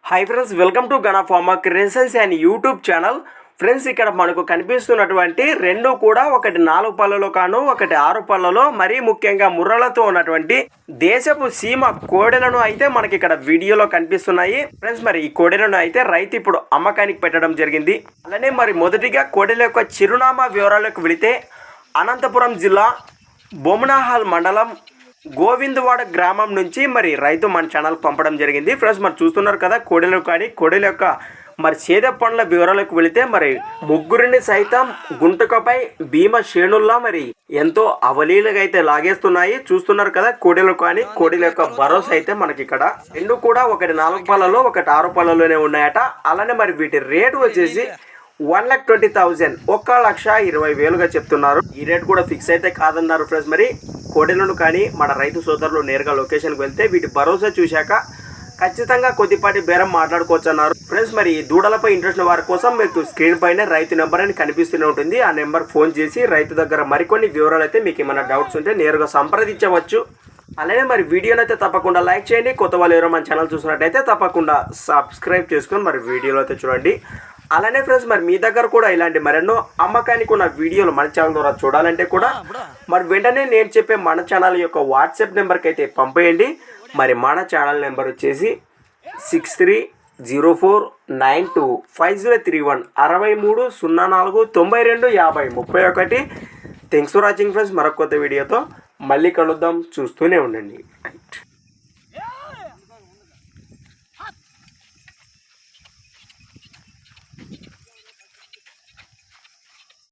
Hi friends, welcome to Gana pharma creations and YouTube channel. Friends, ఇక్కడ మనకు కనిపిస్తున్నటువంటి రెండు కూడా ఒకటి 4 పళ్ళలో కాను ఒకటి 6 పళ్ళలో మరీ ముఖ్యంగా ముర్రలతో ఉన్నటువంటి దేశపు సీమ కోడెలను అయితే మనకి ఇక్కడ వీడియోలో కనిపిస్తున్నాయి. ఫ్రెండ్స్, మరి ఈ కోడెలను అయితే రైతు ఇప్పుడు అమ్మకానికి పెట్టడం జరిగింది. అలానే మరి మొదటిగా కోడెల యొక్క చిరునామా వివరాలకు వెళితే అనంతపురం జిల్లా బొమ్మనాహాల్ మండలం గోవిందవాడ గ్రామం నుంచి మరి రైతు మన ఛానల్ పంపడం జరిగింది. ఫ్రెండ్స్, మరి చూస్తున్నారు కదా కోడెలు కానీ కోడెల యొక్క మరి చేద పండ్ల వివరాలకు వెళితే మరి ముగ్గురిని సైతం గుంటకపై భీమ శ్రేణుల్లా మరి ఎంతో అవలీలగా అయితే లాగేస్తున్నాయి. చూస్తున్నారు కదా కోడెలు కానీ కోడెల యొక్క భరోసా అయితే మనకి ఇక్కడ రెండు కూడా ఒకటి 4 పళ్ళలో ఒకటి 6 పళ్ళలోనే ఉన్నాయట. అలానే మరి వీటి రేటు వచ్చేసి 1,20,000 1,20,000గా చెప్తున్నారు. ఈ రేట్ కూడా ఫిక్స్ అయితే కాదన్నారు. ఫ్రెండ్స్, మరి కోడెలను కానీ మన రైతు సోదరులు నేరుగా లొకేషన్కి వెళ్తే వీటి భరోసా చూశాక ఖచ్చితంగా కొద్దిపాటి బేరం మాట్లాడుకోవచ్చు అన్నారు. ఫ్రెండ్స్, మరి ఈ దూడలపై ఇంట్రెస్ట్ వారి కోసం మీకు స్క్రీన్ పైన రైతు నెంబర్ అని కనిపిస్తూనే ఉంటుంది. ఆ నెంబర్ ఫోన్ చేసి రైతు దగ్గర మరికొన్ని వివరాలు అయితే మీకు ఏమైనా డౌట్స్ ఉంటే నేరుగా సంప్రదించవచ్చు. అలానే మరి వీడియోని అయితే తప్పకుండా లైక్ చేయండి. కొత్త వాళ్ళు ఎవరో మన ఛానల్ చూసినట్టయితే తప్పకుండా సబ్స్క్రైబ్ చేసుకొని మరి వీడియోలో అయితే చూడండి. అలానే ఫ్రెండ్స్, మరి మీ దగ్గర కూడా ఇలాంటి మరెన్నో అమ్మకానికి ఉన్న వీడియోలు మన ఛానల్ ద్వారా చూడాలంటే కూడా మరి వెంటనే నేను చెప్పే మన ఛానల్ యొక్క వాట్సాప్ నెంబర్కి అయితే పంపేయండి. మరి మన ఛానల్ నెంబర్ వచ్చేసి 6304925031 6304925031. Thanks for watching friends. మరొక కొత్త వీడియోతో మళ్ళీ కలుద్దాం. చూస్తూనే ఉండండి.